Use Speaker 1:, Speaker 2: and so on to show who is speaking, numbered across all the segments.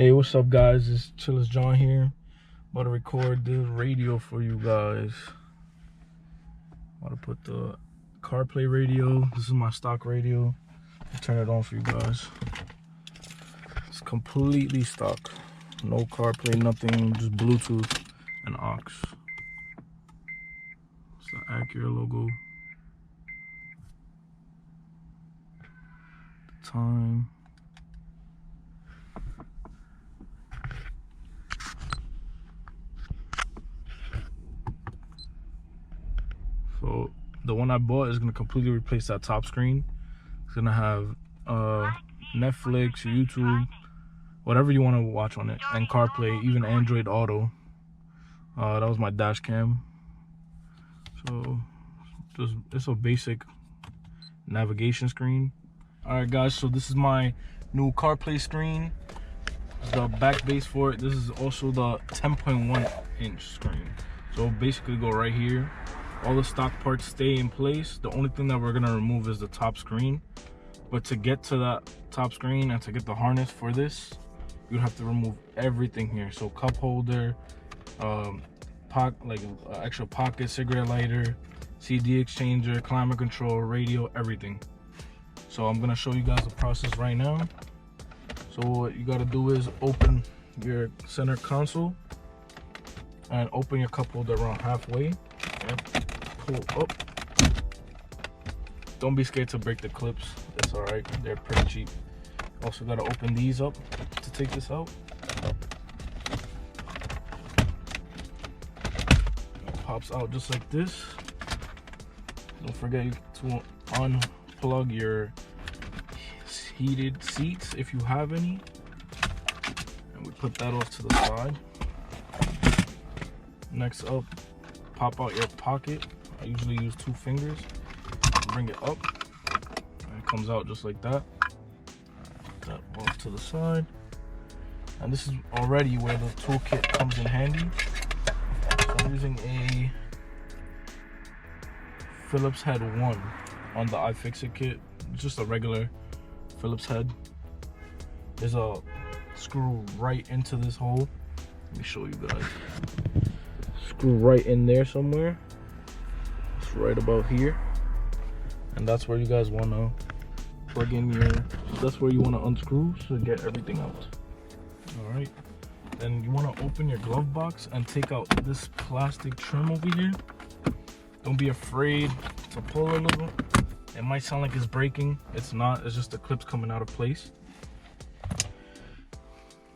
Speaker 1: Hey, what's up, guys? It's Chillers John here. About to record the radio for you guys. About to put the CarPlay radio. This is my stock radio. I'll turn it on for you guys. It's completely stock. No CarPlay, nothing, just Bluetooth and aux. It's the ACURA logo. The time. So the one I bought is gonna completely replace that top screen. It's gonna have Netflix, YouTube, whatever you want to watch on it, and CarPlay, even Android Auto. That was my dash cam. So it's a basic navigation screen. All right, guys. So this is my new CarPlay screen. The back base for it. This is also the 10.1 inch screen. So basically, go right here. All the stock parts stay in place. The only thing that we're gonna remove is the top screen. But to get to that top screen and to get the harness for this, you'd have to remove everything here. So cup holder, extra pocket, cigarette lighter, CD exchanger, climate control, radio, everything. So I'm gonna show you guys the process right now. So what you gotta do is open your center console and open your cup holder around halfway and pull up. Don't be scared to break the clips. It's all right. They're pretty cheap. Also got to open these up to take this out. It pops out just like this. Don't forget to unplug your heated seats if you have any. And we put that off to the side. Next up, pop out your pocket. I usually use 2 fingers. Bring it up, and it comes out just like that. That off to the side, and this is already where the toolkit comes in handy. So I'm using a Phillips head 1 on the iFixit kit. It's just a regular Phillips head. There's a screw right into this hole. Let me show you guys. Screw right in there somewhere. It's right about here. And that's where you guys want to plug in that's where you want to unscrew to get everything out. All right, then you want to open your glove box and take out this plastic trim over here. Don't be afraid to pull a little. It might sound like it's breaking. It's not. It's just the clips coming out of place.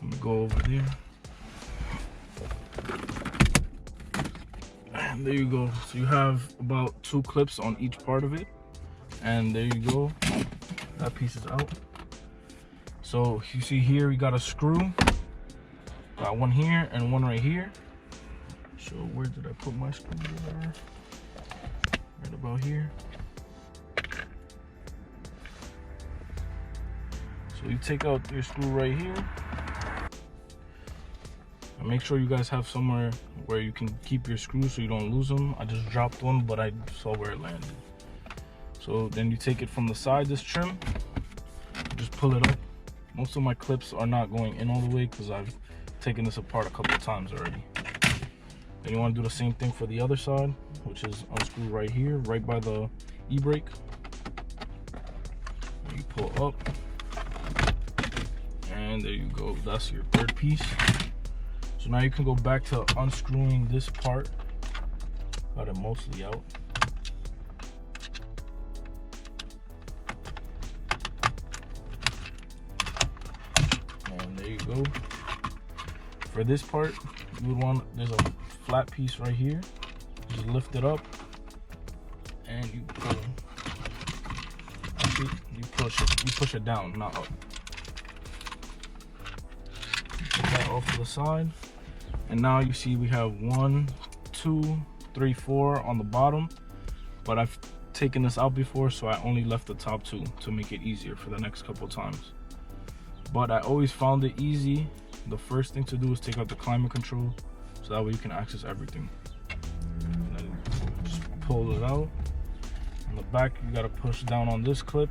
Speaker 1: Let me go over there. And there you go. So you have about 2 clips on each part of it. And there you go, that piece is out. So you see here, we got a screw. Got one here and one right here. So where did I put my screwdriver? Right about here. So you take out your screw right here. And make sure you guys have somewhere where you can keep your screws so you don't lose them. I just dropped one, but I saw where it landed. So then you take it from the side, this trim, just pull it up. Most of my clips are not going in all the way because I've taken this apart a couple of times already. Then you want to do the same thing for the other side, which is unscrew right here, right by the e-brake. You pull up, and there you go. That's your 3rd piece. So now you can go back to unscrewing this part. Got it mostly out. There you go. For this part, you would want, there's a flat piece right here. Just lift it up and you pull. Actually, you push it down, not up. Put that off to the side. And now you see we have 1, 2, 3, 4 on the bottom. But I've taken this out before, so I only left the top 2 to make it easier for the next couple times. But I always found it easy. The first thing to do is take out the climate control, so that way you can access everything. And then just pull it out. On the back, you gotta push down on this clip.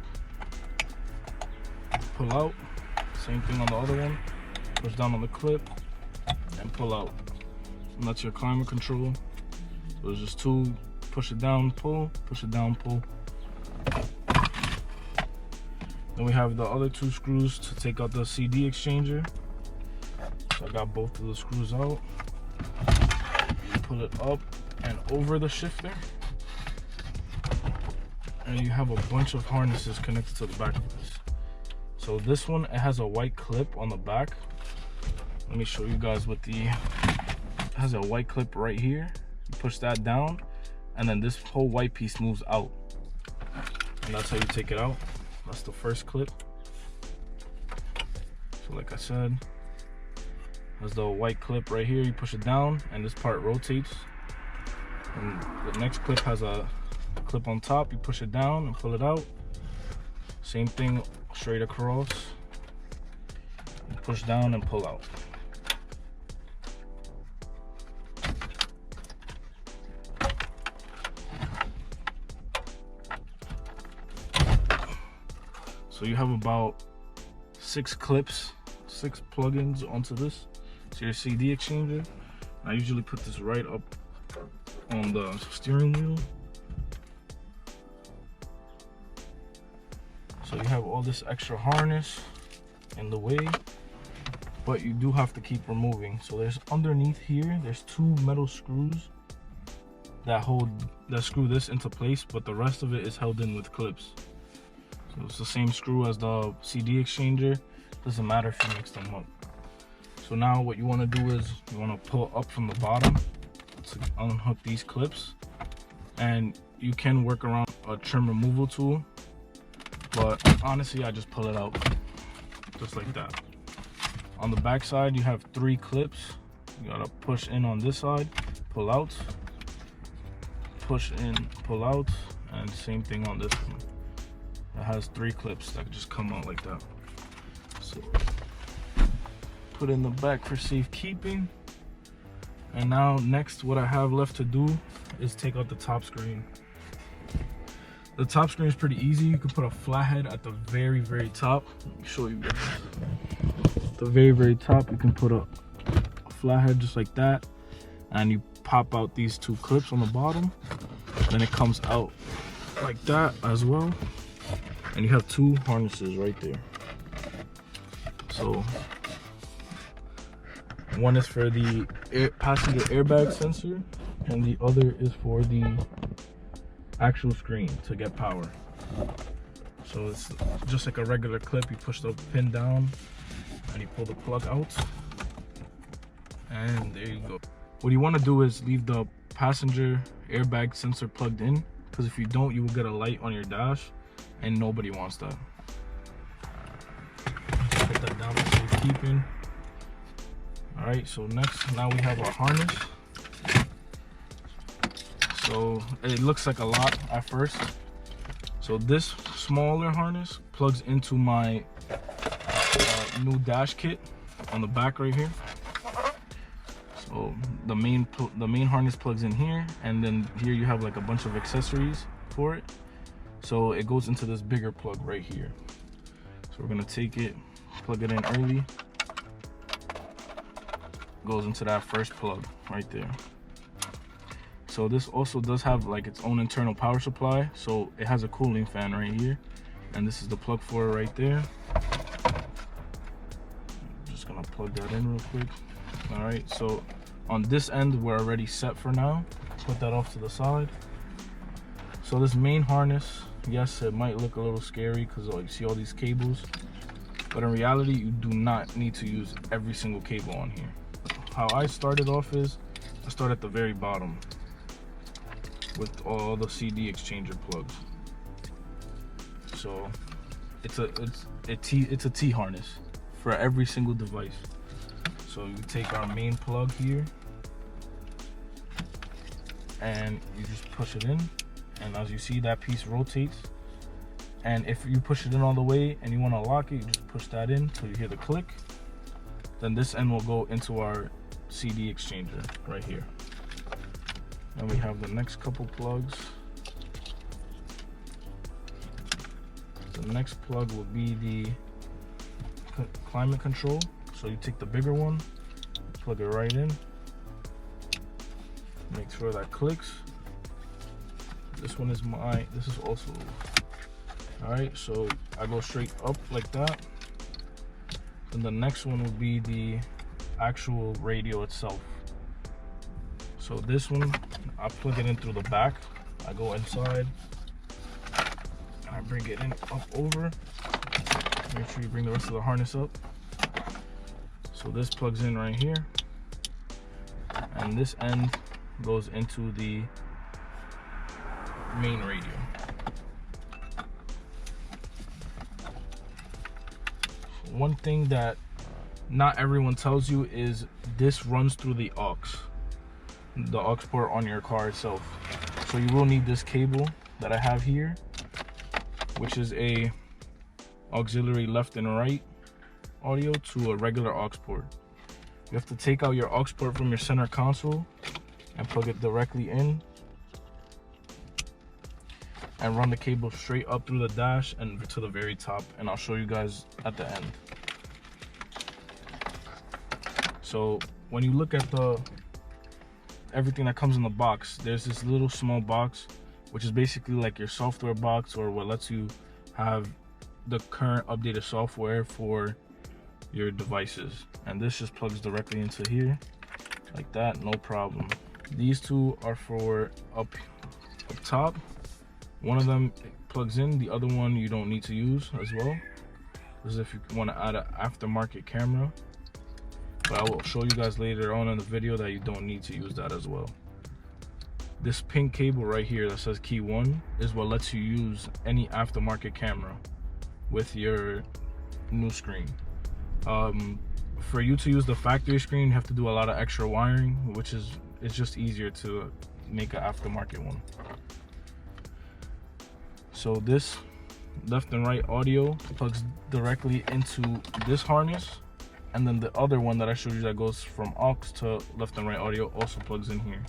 Speaker 1: Pull out. Same thing on the other one. push down on the clip and pull out. And that's your climate control. So there's just two, push it down, pull, push it down, pull. Then we have the other two screws to take out the CD exchanger. So I got both of the screws out. You pull it up and over the shifter. And you have a bunch of harnesses connected to the back of this. So this one, it has a white clip on the back. Let me show you guys what it has a white clip right here. You push that down and then this whole white piece moves out. And that's how you take it out. That's the first clip. So like I said, there's the white clip right here. You push it down and this part rotates. And the next clip has a clip on top. You push it down and pull it out. Same thing straight across. You push down and pull out. So you have about 6 clips, 6 plugins onto this. So your CD exchanger. I usually put this right up on the steering wheel. So you have all this extra harness in the way, but you do have to keep removing. So there's underneath here, there's 2 metal screws that screw this into place, but the rest of it is held in with clips. So it's the same screw as the CD exchanger. Doesn't matter if you mix them up. So now what you want to do is you want to pull up from the bottom to unhook these clips, and you can work around a trim removal tool, but honestly I just pull it out just like that. On the back side you have 3 clips. You gotta push in on this side, pull out, push in, pull out, and same thing on this one. It has 3 clips that just come out like that. So put in the back for safekeeping. And now next, what I have left to do is take out the top screen. The top screen is pretty easy. You can put a flathead at the very, very top. Let me show you guys. At the very, very top, you can put a flathead just like that, and you pop out these 2 clips on the bottom. Then it comes out like that as well. And you have 2 harnesses right there. So one is for the passenger airbag sensor, and the other is for the actual screen to get power. So it's just like a regular clip. You push the pin down and you pull the plug out, and there you go. What you want to do is leave the passenger airbag sensor plugged in, because if you don't, you will get a light on your dash, and nobody wants that. Put that down for safekeeping. Alright, so now we have our harness. So it looks like a lot at first. So this smaller harness plugs into my new dash kit on the back right here. So the main harness plugs in here, and then here you have like a bunch of accessories for it. So it goes into this bigger plug right here. So we're gonna take it, plug it in early. Goes into that first plug right there. So this also does have like its own internal power supply. So it has a cooling fan right here, and this is the plug for it right there. Just gonna plug that in real quick. All right, so on this end we're already set for now. Put that off to the side. So this main harness, yes, it might look a little scary because you see all these cables, but in reality you do not need to use every single cable on here. How I started off is I start at the very bottom with all the CD exchanger plugs. So it's a T harness for every single device. So you take our main plug here and you just push it in, and as you see, that piece rotates. And if you push it in all the way and you want to lock it, you just push that in till you hear the click. Then this end will go into our CD exchanger right here. Then we have the next couple plugs. The next plug will be the climate control. So you take the bigger one, plug it right in, make sure that clicks. This one is this is also, all right, so I go straight up like that. Then the next one would be the actual radio itself. So this one, I plug it in through the back. I go inside, and I bring it in up over. Make sure you bring the rest of the harness up. So this plugs in right here, and this end goes into the main radio. One thing that not everyone tells you is this runs through the aux port on your car itself. So you will need this cable that I have here, which is a auxiliary left and right audio to a regular aux port. You have to take out your aux port from your center console and plug it directly in, and run the cable straight up through the dash and to the very top, and I'll show you guys at the end. So when you look at everything that comes in the box, there's this little small box, which is basically like your software box, or what lets you have the current updated software for your devices. And this just plugs directly into here like that, no problem. These two are for up top. One of them plugs in, the other one you don't need to use as well. This is if you want to add an aftermarket camera, but I will show you guys later on in the video that you don't need to use that as well. This pink cable right here that says key 1 is what lets you use any aftermarket camera with your new screen. For you to use the factory screen, you have to do a lot of extra wiring, which is, it's just easier to make an aftermarket one. So this left and right audio plugs directly into this harness, and then the other one that I showed you that goes from aux to left and right audio also plugs in here.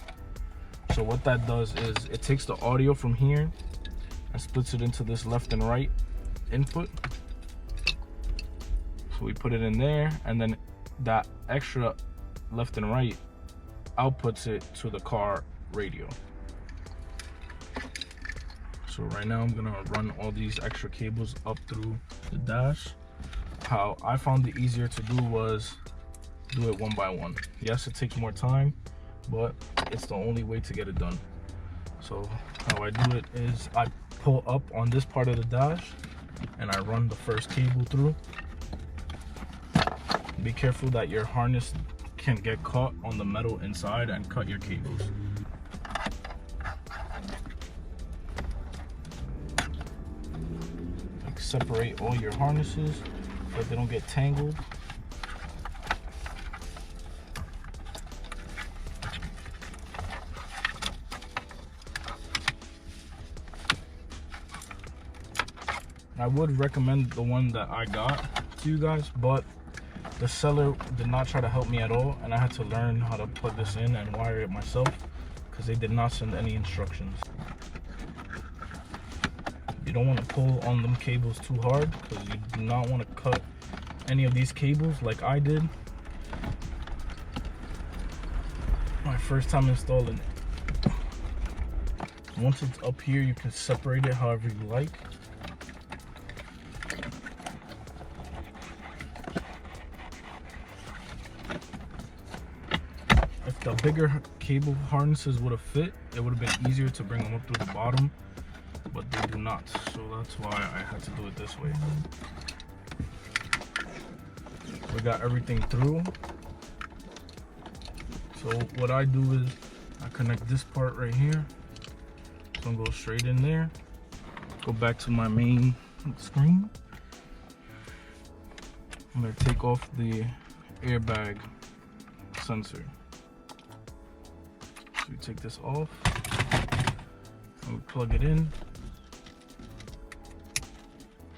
Speaker 1: So what that does is it takes the audio from here and splits it into this left and right input. So we put it in there, and then that extra left and right outputs it to the car radio. So right now I'm gonna run all these extra cables up through the dash. How I found it easier to do was do it one by one. Yes, it takes more time, but it's the only way to get it done. So how I do it is I pull up on this part of the dash and I run the first cable through. Be careful that your harness can get caught on the metal inside and cut your cables. Like, separate all your harnesses so that they don't get tangled. I would recommend the one that I got to you guys, but the seller did not try to help me at all, and I had to learn how to plug this in and wire it myself because they did not send any instructions. You don't want to pull on them cables too hard because you do not want to cut any of these cables like I did my first time installing it. Once it's up here, you can separate it however you like. If the bigger cable harnesses would have fit, it would have been easier to bring them up through the bottom, but they do not, so that's why I had to do it this way. We got everything through. So what I do is I connect this part right here, so I'm gonna go straight in there, go back to my main screen. I'm gonna take off the airbag sensor. So we take this off and we plug it in.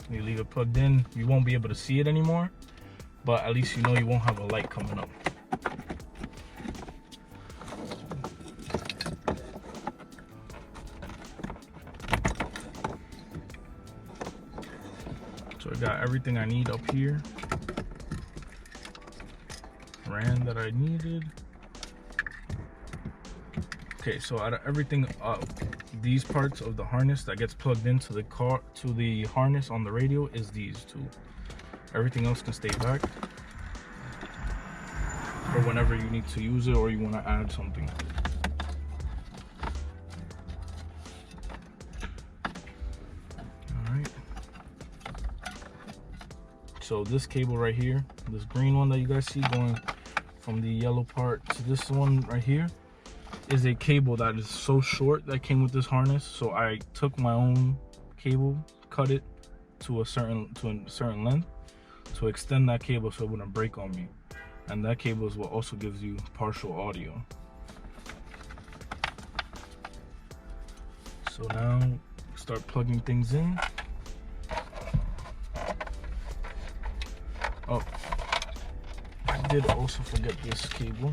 Speaker 1: You leave it plugged in, you won't be able to see it anymore, but at least you know you won't have a light coming up. So I got everything I need up here. ran that I needed. Okay, so out of everything, these parts of the harness that gets plugged into the car, to the harness on the radio, is these two. Everything else can stay back for whenever you need to use it or you want to add something. Alright. So this cable right here, this green one that you guys see going from the yellow part to this one right here, is a cable that is so short that came with this harness. So I took my own cable, cut it to a certain length to extend that cable so it wouldn't break on me. And that cable is what also gives you partial audio. So now start plugging things in. Oh, I did also forget this cable.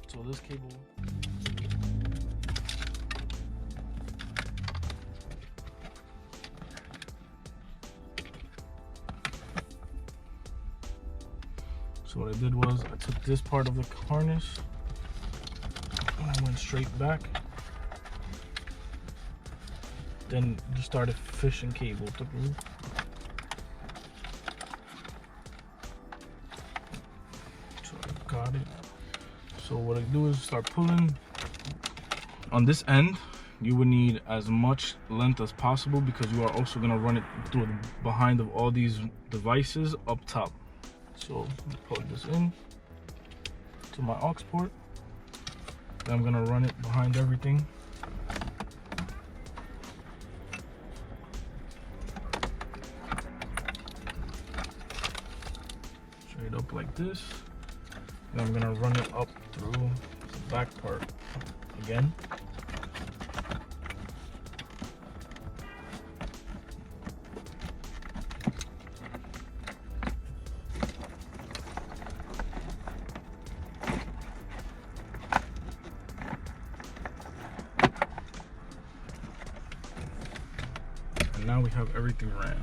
Speaker 1: So this cable, so what I did was I took this part of the harness and I went straight back, then just started fishing cable through. So I got it. So what I do is start pulling. On this end, you would need as much length as possible because you are also going to run it through the behind of all these devices up top. So plug this in to my aux port. Then I'm going to run it behind everything. Straight up like this. Then I'm going to run it up through the back part again. And now we have everything ran.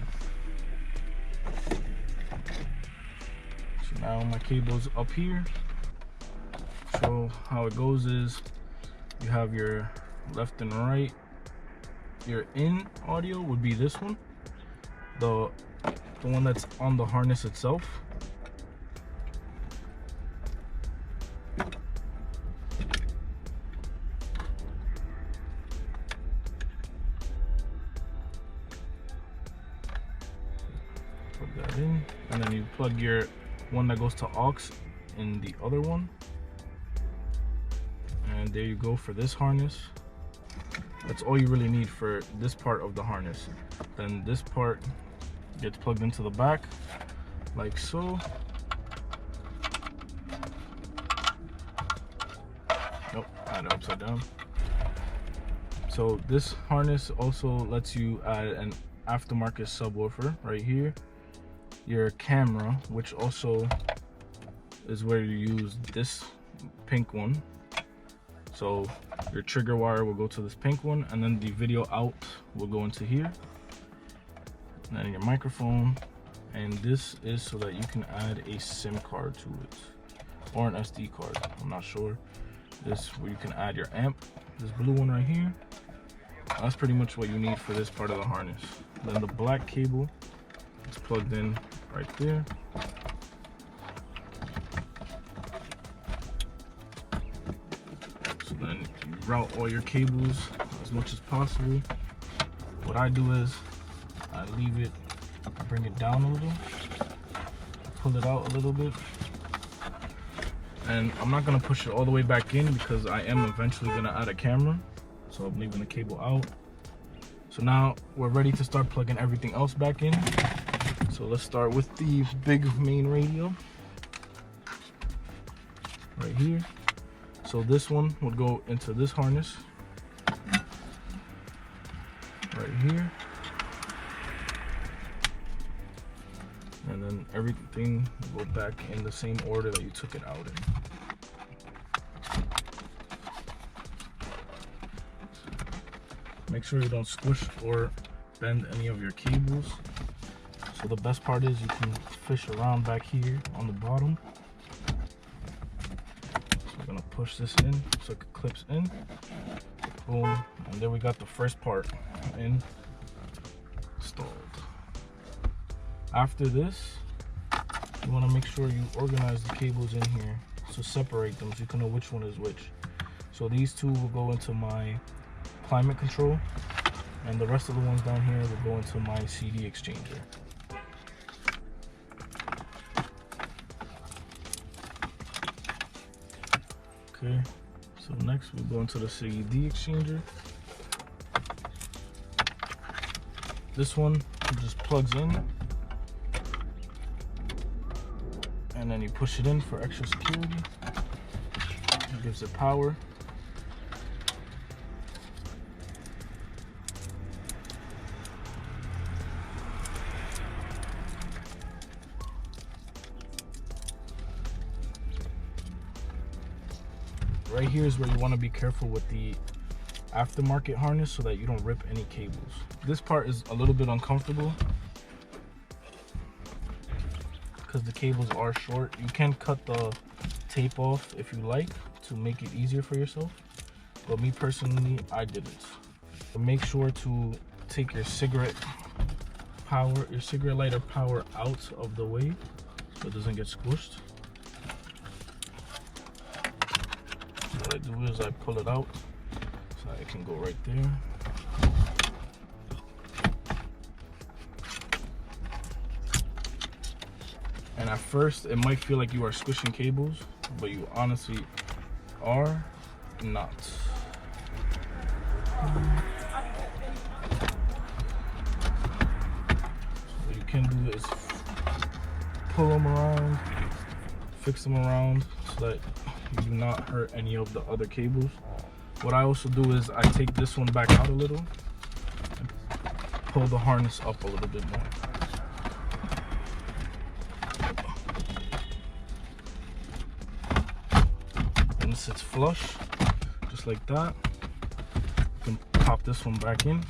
Speaker 1: So now my cable's up here. So how it goes is you have your left and right. Your in audio would be this one, the one that's on the harness itself. Plug that in, and then you plug your one that goes to aux in the other one. And there you go for this harness. That's all you really need for this part of the harness. Then this part gets plugged into the back like so. Nope, I had it upside down. So this harness also lets you add an aftermarket subwoofer right here. Your camera, which also is where you use this pink one. So your trigger wire will go to this pink one, and then the video out will go into here. And then your microphone, and this is so that you can add a SIM card to it, or an SD card, I'm not sure. This where you can add your amp, this blue one right here. That's pretty much what you need for this part of the harness. Then the black cable is plugged in right there. Then you route all your cables as much as possible. What I do is I leave it, I bring it down a little, pull it out a little bit, and I'm not gonna push it all the way back in because I am eventually gonna add a camera, so I'm leaving the cable out. So now we're ready to start plugging everything else back in. So let's start with the big main radio right here. So this one would go into this harness right here, and then everything will go back in the same order that you took it out in. Make sure you don't squish or bend any of your cables. So the best part is you can fish around back here on the bottom push this in so it clips in. Boom, and there we got the first part installed. After this, you want to make sure you organize the cables in here to separate them so you can know which one is which. So these two will go into my climate control, and the rest of the ones down here will go into my CD exchanger. Okay, so next we'll go into the CD exchanger. This one just plugs in, and then you push it in for extra security. It gives it power. Right here is where you want to be careful with the aftermarket harness so that you don't rip any cables. This part is a little bit uncomfortable because the cables are short. You can cut the tape off if you like to make it easier for yourself, but me personally, I didn't. So make sure to take your cigarette lighter power out of the way so it doesn't get squished. What I do is I pull it out so it can go right there. And at first it might feel like you are squishing cables, but you honestly are not. So what you can do is pull them around, fix them around so that you do not hurt any of the other cables. What I also do is I take this one back out a little and pull the harness up a little bit more. And it sits flush, just like that. You can pop this one back in.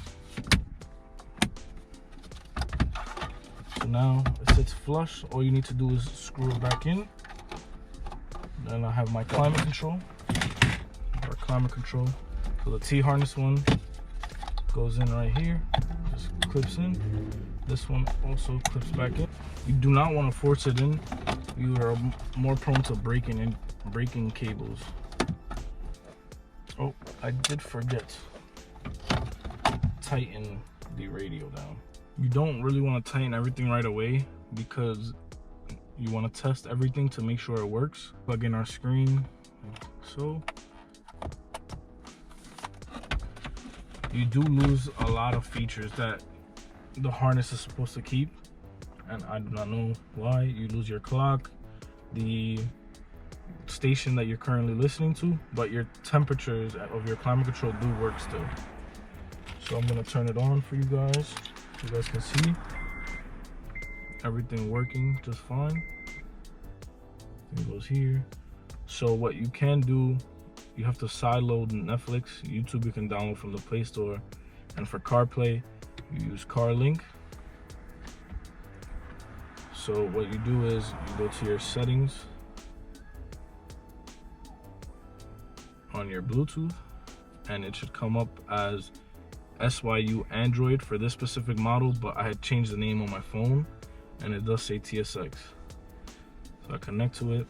Speaker 1: So now it sits flush. All you need to do is screw it back in. Then I have my climate control. So the T-harness one goes in right here, just clips in. This one also clips back in. You do not want to force it in. You are more prone to breaking cables. Oh, I did forget. Tighten the radio down. You don't really want to tighten everything right away because you want to test everything to make sure it works. Plug in our screen, like so. You do lose a lot of features that the harness is supposed to keep, and I do not know why. You lose your clock, the station that you're currently listening to, but your temperatures of your climate control do work still. So I'm gonna turn it on for you guys so you guys can see everything working just fine. It goes here. So what you can do, you have to sideload Netflix. YouTube you can download from the Play Store, and for CarPlay you use CarLink. So what you do is you go to your settings on your Bluetooth, and it should come up as SYU Android for this specific model, but I had changed the name on my phone and it does say TSX. So I connect to it,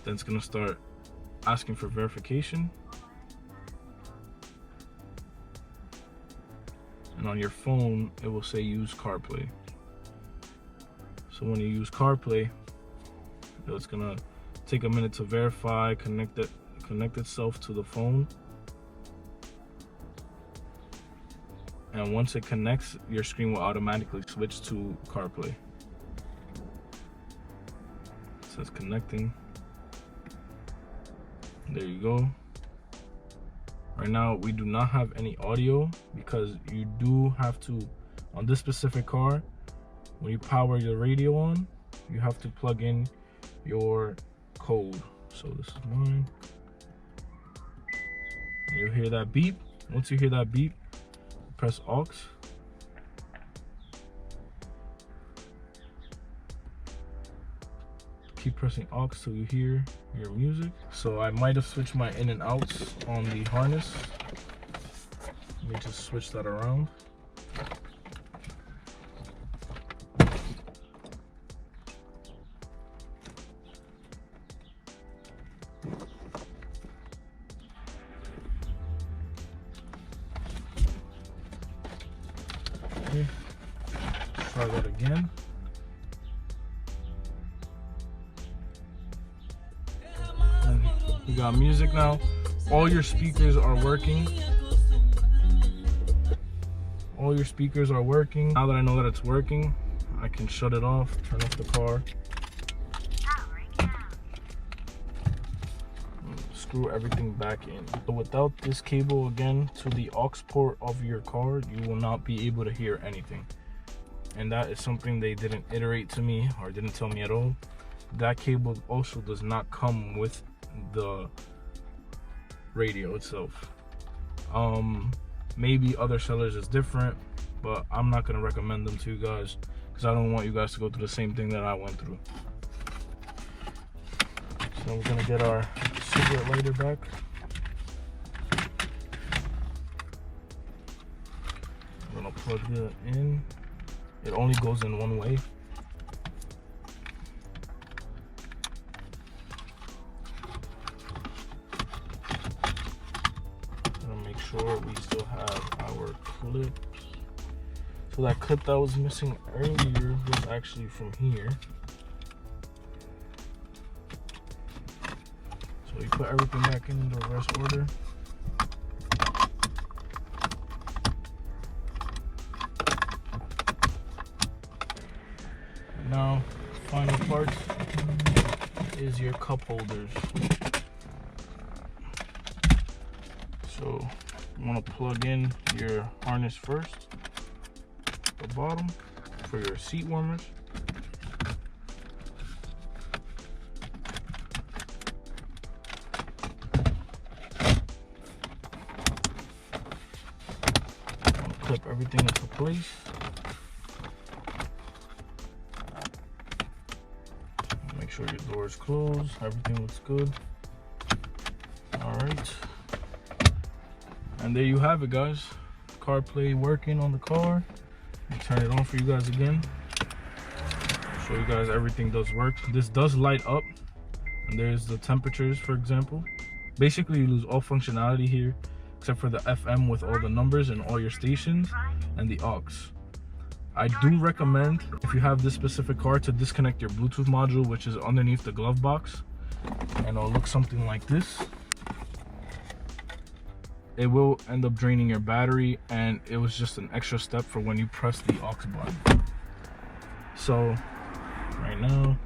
Speaker 1: then it's gonna start asking for verification. And on your phone, it will say use CarPlay. So when you use CarPlay, it's gonna take a minute to verify, connect itself to the phone. And once it connects, your screen will automatically switch to CarPlay. It says connecting. There you go. Right now, we do not have any audio because you do have to, on this specific car, when you power your radio on, you have to plug in your code. So this is mine. And you'll hear that beep. Once you hear that beep, press aux. keep pressing aux till you hear your music. So I might have switched my in and outs on the harness. Let me just switch that around. Okay. Try that again. And we got music now. All your speakers are working. All your speakers are working. Now that I know that it's working, I can shut it off, turn off the car. Screw everything back in. So without this cable again to the aux port of your car, you will not be able to hear anything. And that is something they didn't iterate to me or didn't tell me at all. That cable also does not come with the radio itself. Maybe other sellers is different, but I'm not gonna recommend them to you guys because I don't want you guys to go through the same thing that I went through. So we're gonna get our cigarette lighter back. I'm gonna plug it in. It only goes in one way. Make sure we still have our clips. So that clip that was missing earlier was actually from here. So we put everything back in the reverse order. Now, final part is your cup holders. So you want to plug in your harness first, the bottom, for your seat warmers. Clip everything into place. Make sure your door is closed, everything looks good. All right. And there you have it, guys. CarPlay working on the car. I'll turn it on for you guys again. Show you guys everything does work. This does light up. And there's the temperatures, for example. Basically, you lose all functionality here, except for the FM with all the numbers and all your stations, and the aux. I do recommend, if you have this specific car, to disconnect your Bluetooth module, which is underneath the glove box. And it'll look something like this. It will end up draining your battery, and it was just an extra step for when you press the aux button. So right now,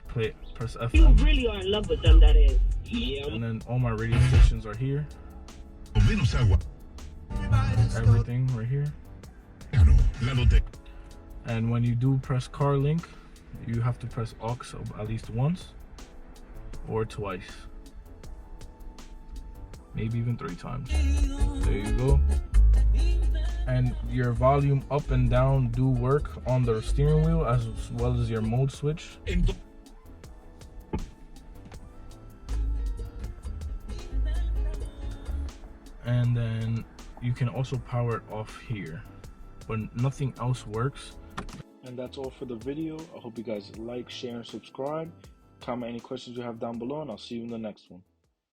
Speaker 1: press FM.
Speaker 2: You really are in love with them, that is. Yeah.
Speaker 1: And then all my radio stations are here. Everything right here. And when you do press car link, you have to press aux at least once or twice. Maybe even 3 times. There you go. And your volume up and down do work on the steering wheel as well as your mode switch. And then you can also power it off here, but nothing else works. And that's all for the video. I hope you guys like, share, and subscribe. Comment any questions you have down below, and I'll see you in the next one.